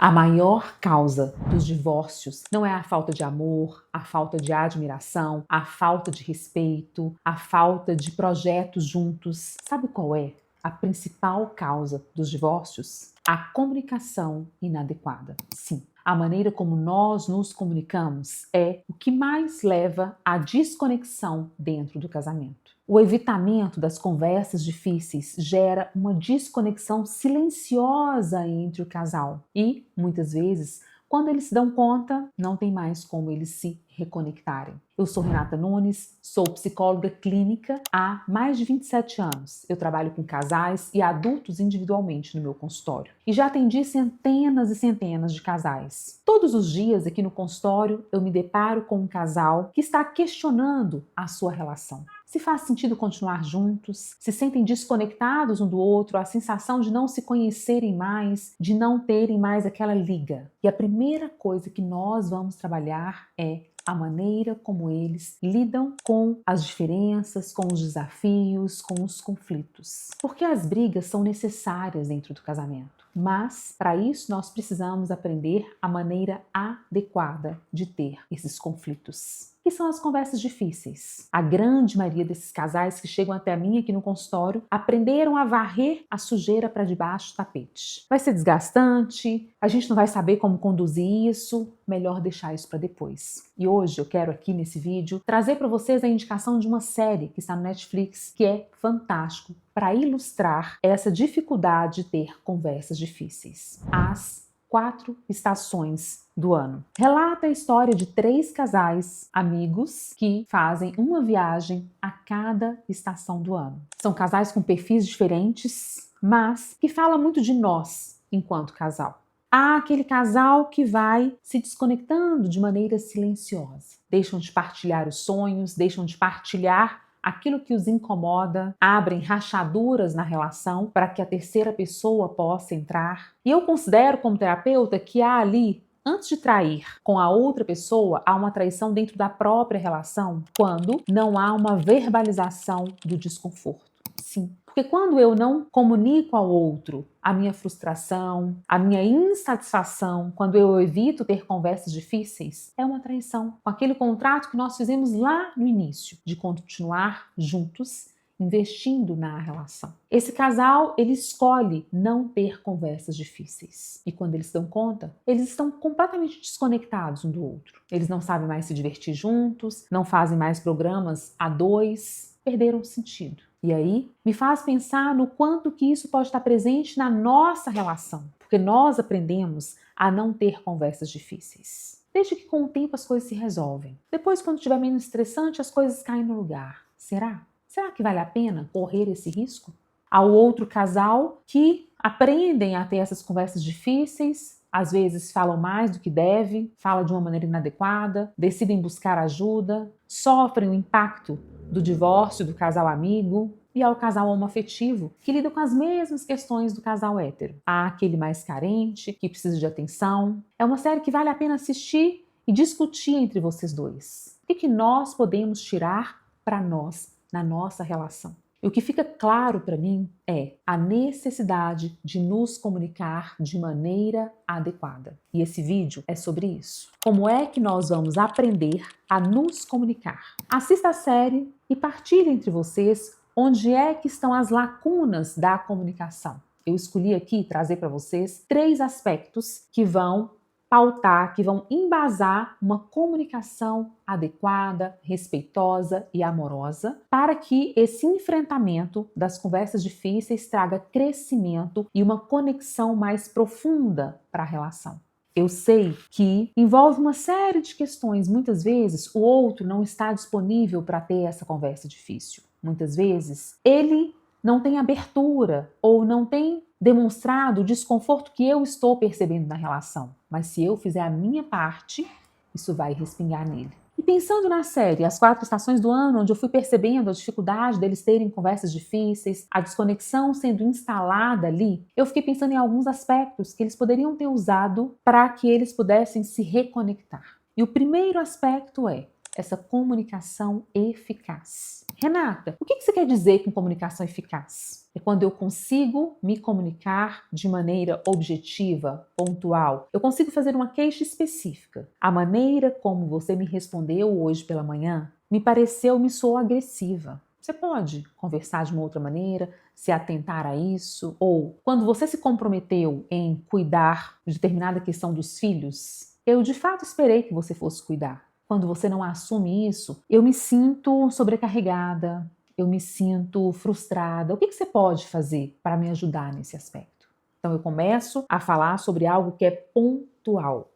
A maior causa dos divórcios não é a falta de amor, a falta de admiração, a falta de respeito, a falta de projetos juntos. Sabe qual é a principal causa dos divórcios? A comunicação inadequada. Sim, a maneira como nós nos comunicamos é o que mais leva à desconexão dentro do casamento. O evitamento das conversas difíceis gera uma desconexão silenciosa entre o casal e, muitas vezes, quando eles se dão conta, não tem mais como eles se reconectarem. Eu sou Renata Nunes, sou psicóloga clínica há mais de 27 anos. Eu trabalho com casais e adultos individualmente no meu consultório. E já atendi centenas e centenas de casais. Todos os dias aqui no consultório eu me deparo com um casal que está questionando a sua relação. Se faz sentido continuar juntos, se sentem desconectados um do outro, a sensação de não se conhecerem mais, de não terem mais aquela liga. E a primeira coisa que nós vamos trabalhar é a maneira como eles lidam com as diferenças, com os desafios, com os conflitos. Porque as brigas são necessárias dentro do casamento. Mas, para isso, nós precisamos aprender a maneira adequada de ter esses conflitos, que são as conversas difíceis. A grande maioria desses casais que chegam até mim aqui no consultório aprenderam a varrer a sujeira para debaixo do tapete. Vai ser desgastante, a gente não vai saber como conduzir isso, melhor deixar isso para depois. E hoje eu quero aqui nesse vídeo trazer para vocês a indicação de uma série que está no Netflix que é fantástico para ilustrar essa dificuldade de ter conversas difíceis. As 4 estações do ano. Relata a história de 3 casais amigos que fazem uma viagem a cada estação do ano. São casais com perfis diferentes, mas que falam muito de nós enquanto casal. Há aquele casal que vai se desconectando de maneira silenciosa. Deixam de partilhar os sonhos, deixam de partilhar aquilo que os incomoda, abrem rachaduras na relação para que a terceira pessoa possa entrar. E eu considero como terapeuta que há ali, antes de trair com a outra pessoa, há uma traição dentro da própria relação, quando não há uma verbalização do desconforto. Sim, porque quando eu não comunico ao outro a minha frustração, a minha insatisfação, quando eu evito ter conversas difíceis, é uma traição com aquele contrato que nós fizemos lá no início, de continuar juntos, investindo na relação. Esse casal, ele escolhe não ter conversas difíceis. E quando eles se dão conta, eles estão completamente desconectados um do outro. Eles não sabem mais se divertir juntos, não fazem mais programas a dois, perderam o sentido. E aí, me faz pensar no quanto que isso pode estar presente na nossa relação, porque nós aprendemos a não ter conversas difíceis. Desde que com o tempo as coisas se resolvem. Depois, quando estiver menos estressante, as coisas caem no lugar. Será? Será que vale a pena correr esse risco? Há o outro casal que aprendem a ter essas conversas difíceis, às vezes falam mais do que deve, falam de uma maneira inadequada, decidem buscar ajuda, sofrem o impacto do divórcio do casal amigo, e ao casal homoafetivo, que lida com as mesmas questões do casal hétero. Há aquele mais carente, que precisa de atenção. É uma série que vale a pena assistir e discutir entre vocês dois. O que nós podemos tirar para nós, na nossa relação? E o que fica claro para mim é a necessidade de nos comunicar de maneira adequada. E esse vídeo é sobre isso. Como é que nós vamos aprender a nos comunicar? Assista a série e partilhe entre vocês onde é que estão as lacunas da comunicação. Eu escolhi aqui trazer para vocês 3 aspectos que vão pautar, que vão embasar uma comunicação adequada, respeitosa e amorosa para que esse enfrentamento das conversas difíceis traga crescimento e uma conexão mais profunda para a relação. Eu sei que envolve uma série de questões. Muitas vezes o outro não está disponível para ter essa conversa difícil. Muitas vezes ele não tem abertura ou não tem demonstrado o desconforto que eu estou percebendo na relação. Mas se eu fizer a minha parte, isso vai respingar nele. E pensando na série As 4 Estações do Ano, onde eu fui percebendo a dificuldade deles terem conversas difíceis, a desconexão sendo instalada ali, eu fiquei pensando em alguns aspectos que eles poderiam ter usado para que eles pudessem se reconectar. E o primeiro aspecto é essa comunicação eficaz. Renata, o que você quer dizer com comunicação eficaz? É quando eu consigo me comunicar de maneira objetiva, pontual. Eu consigo fazer uma queixa específica. A maneira como você me respondeu hoje pela manhã me soou agressiva. Você pode conversar de uma outra maneira, se atentar a isso? Ou quando você se comprometeu em cuidar de determinada questão dos filhos, eu de fato esperei que você fosse cuidar. Quando você não assume isso, eu me sinto sobrecarregada, eu me sinto frustrada. O que você pode fazer para me ajudar nesse aspecto? Então eu começo a falar sobre algo que é pontual,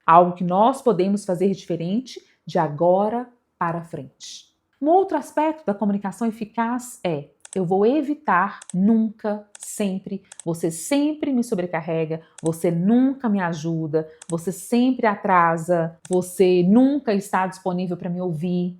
algo que nós podemos fazer diferente de agora para frente. Um outro aspecto da comunicação eficaz é: eu vou evitar nunca, sempre, você sempre me sobrecarrega, você nunca me ajuda, você sempre atrasa, você nunca está disponível para me ouvir.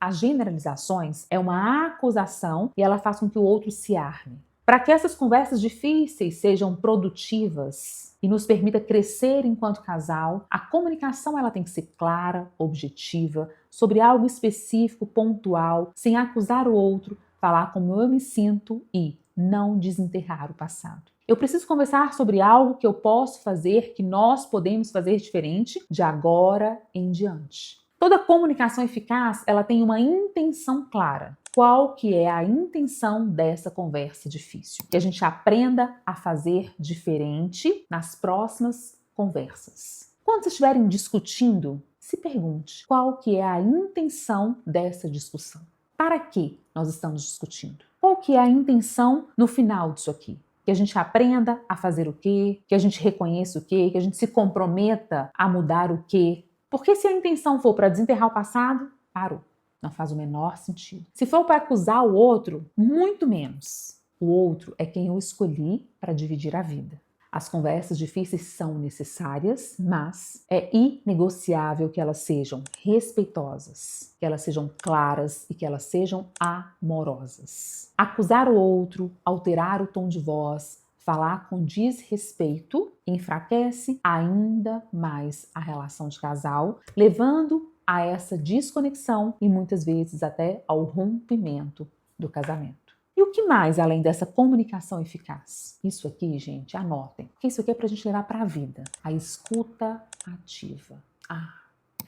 As generalizações é uma acusação e ela faz com que o outro se arme. Para que essas conversas difíceis sejam produtivas e nos permita crescer enquanto casal, a comunicação ela tem que ser clara, objetiva, sobre algo específico, pontual, sem acusar o outro, falar como eu me sinto e não desenterrar o passado. Eu preciso conversar sobre algo que eu posso fazer, que nós podemos fazer diferente de agora em diante. Toda comunicação eficaz, ela tem uma intenção clara. Qual que é a intenção dessa conversa difícil? Que a gente aprenda a fazer diferente nas próximas conversas. Quando vocês estiverem discutindo, se pergunte qual que é a intenção dessa discussão. Para que nós estamos discutindo? Qual que é a intenção no final disso aqui? Que a gente aprenda a fazer o quê? Que a gente reconheça o quê? Que a gente se comprometa a mudar o quê? Porque se a intenção for para desenterrar o passado, parou. Não faz o menor sentido. Se for para acusar o outro, muito menos. O outro é quem eu escolhi para dividir a vida. As conversas difíceis são necessárias, mas é inegociável que elas sejam respeitosas, que elas sejam claras e que elas sejam amorosas. Acusar o outro, alterar o tom de voz, falar com desrespeito enfraquece ainda mais a relação de casal, levando a essa desconexão e muitas vezes até ao rompimento do casamento. E o que mais além dessa comunicação eficaz? Isso aqui, gente, anotem, porque isso aqui é para a gente levar para a vida. A escuta ativa.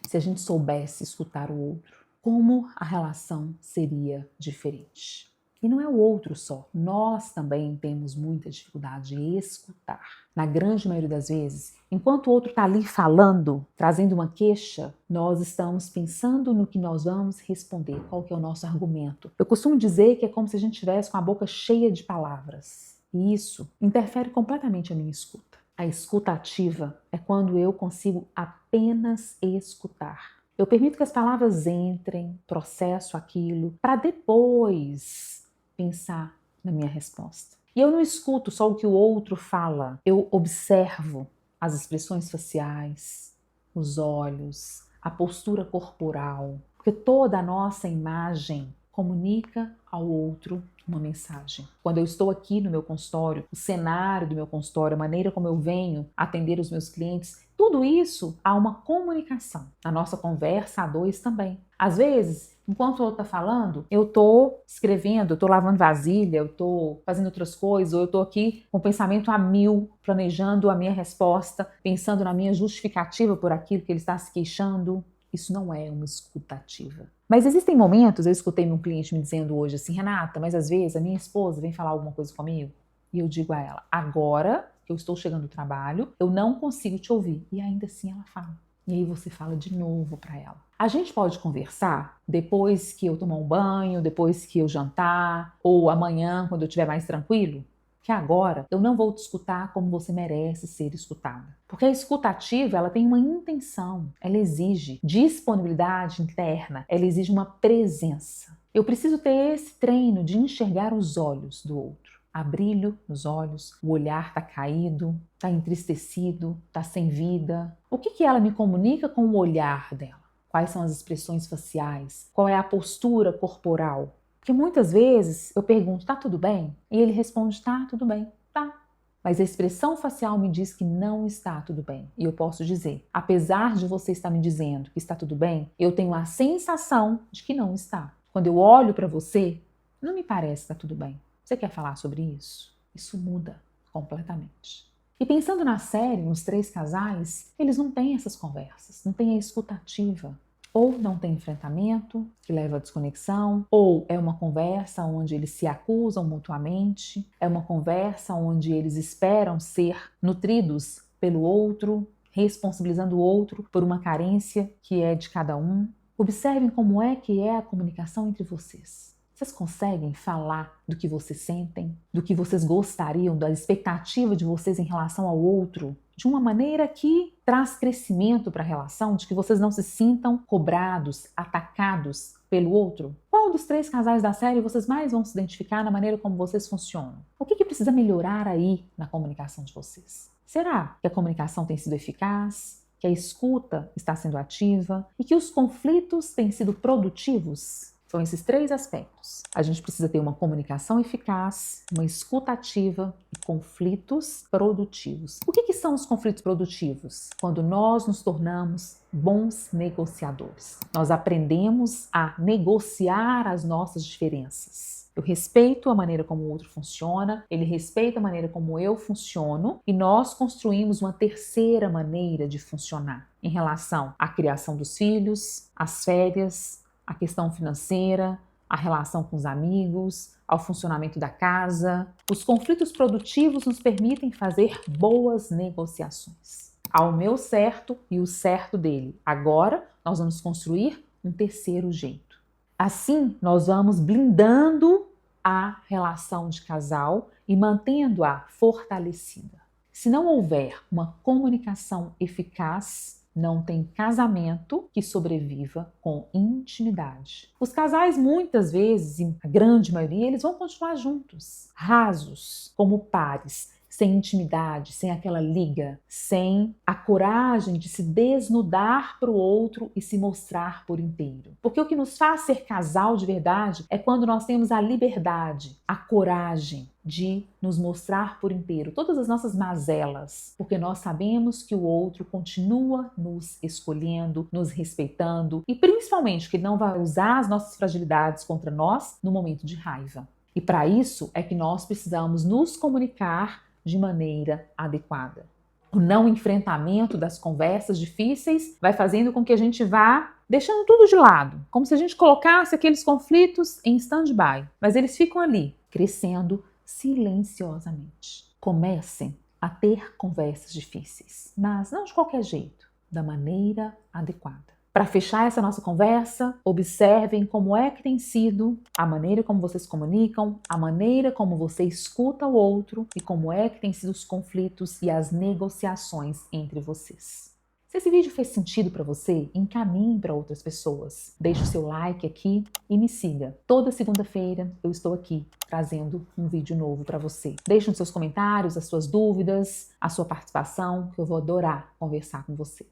Se a gente soubesse escutar o outro, como a relação seria diferente? E não é o outro só, nós também temos muita dificuldade de escutar. Na grande maioria das vezes, enquanto o outro está ali falando, trazendo uma queixa, nós estamos pensando no que nós vamos responder, qual que é o nosso argumento. Eu costumo dizer que é como se a gente estivesse com a boca cheia de palavras. E isso interfere completamente a minha escuta. A escuta ativa é quando eu consigo apenas escutar. Eu permito que as palavras entrem, processo aquilo, para depois pensar na minha resposta. E eu não escuto só o que o outro fala, eu observo as expressões faciais, os olhos, a postura corporal, porque toda a nossa imagem comunica ao outro uma mensagem. Quando eu estou aqui no meu consultório, o cenário do meu consultório, a maneira como eu venho atender os meus clientes, tudo isso há uma comunicação. Na nossa conversa a dois também. Às vezes, enquanto o outro está falando, eu estou escrevendo, eu estou lavando vasilha, eu estou fazendo outras coisas, ou eu estou aqui com o pensamento a mil, planejando a minha resposta, pensando na minha justificativa por aquilo que ele está se queixando. Isso não é uma escuta ativa. Mas existem momentos, eu escutei um cliente me dizendo hoje assim: Renata, mas às vezes a minha esposa vem falar alguma coisa comigo e eu digo a ela: agora que eu estou chegando do trabalho, eu não consigo te ouvir. E ainda assim ela fala. E aí você fala de novo para ela. A gente pode conversar depois que eu tomar um banho, depois que eu jantar, ou amanhã, quando eu estiver mais tranquilo? Que agora eu não vou te escutar como você merece ser escutada. Porque a escuta ativa, ela tem uma intenção, ela exige disponibilidade interna, ela exige uma presença. Eu preciso ter esse treino de enxergar os olhos do outro. Há brilho nos olhos, o olhar está caído, está entristecido, está sem vida. O que ela me comunica com o olhar dela? Quais são as expressões faciais? Qual é a postura corporal? Porque muitas vezes eu pergunto: tá tudo bem? E ele responde: tá tudo bem, tá. Mas a expressão facial me diz que não está tudo bem. E eu posso dizer: apesar de você estar me dizendo que está tudo bem, eu tenho a sensação de que não está. Quando eu olho para você, não me parece que está tudo bem. Você quer falar sobre isso? Isso muda completamente. E pensando na série, nos 3 casais, eles não têm essas conversas, não têm a escutativa. Ou não tem enfrentamento, que leva à desconexão, ou é uma conversa onde eles se acusam mutuamente, é uma conversa onde eles esperam ser nutridos pelo outro, responsabilizando o outro por uma carência que é de cada um. Observem como é que é a comunicação entre vocês. Vocês conseguem falar do que vocês sentem, do que vocês gostariam, da expectativa de vocês em relação ao outro, de uma maneira que traz crescimento para a relação, de que vocês não se sintam cobrados, atacados pelo outro? Qual dos 3 casais da série vocês mais vão se identificar na maneira como vocês funcionam? O que precisa melhorar aí na comunicação de vocês? Será que a comunicação tem sido eficaz? Que a escuta está sendo ativa? E que os conflitos têm sido produtivos? São esses 3 aspectos. A gente precisa ter uma comunicação eficaz, uma escuta ativa e conflitos produtivos. O que são os conflitos produtivos? Quando nós nos tornamos bons negociadores. Nós aprendemos a negociar as nossas diferenças. Eu respeito a maneira como o outro funciona, ele respeita a maneira como eu funciono e nós construímos uma terceira maneira de funcionar em relação à criação dos filhos, às férias, a questão financeira, a relação com os amigos, ao funcionamento da casa. Os conflitos produtivos nos permitem fazer boas negociações. Ao meu certo e o certo dele. Agora, nós vamos construir um terceiro jeito. Assim, nós vamos blindando a relação de casal e mantendo-a fortalecida. Se não houver uma comunicação eficaz, não tem casamento que sobreviva com intimidade. Os casais, muitas vezes, a grande maioria, eles vão continuar juntos, rasos, como pares, sem intimidade, sem aquela liga, sem a coragem de se desnudar para o outro e se mostrar por inteiro. Porque o que nos faz ser casal de verdade é quando nós temos a liberdade, a coragem de nos mostrar por inteiro todas as nossas mazelas, porque nós sabemos que o outro continua nos escolhendo, nos respeitando e principalmente que ele não vai usar as nossas fragilidades contra nós no momento de raiva. E para isso é que nós precisamos nos comunicar de maneira adequada. O não enfrentamento das conversas difíceis vai fazendo com que a gente vá deixando tudo de lado, como se a gente colocasse aqueles conflitos em stand-by, mas eles ficam ali, crescendo silenciosamente. Comecem a ter conversas difíceis, mas não de qualquer jeito, da maneira adequada. Para fechar essa nossa conversa, observem como é que tem sido a maneira como vocês comunicam, a maneira como você escuta o outro e como é que tem sido os conflitos e as negociações entre vocês. Se esse vídeo fez sentido para você, encaminhe para outras pessoas. Deixe o seu like aqui e me siga. Toda segunda-feira eu estou aqui trazendo um vídeo novo para você. Deixe nos seus comentários as suas dúvidas, a sua participação, que eu vou adorar conversar com você.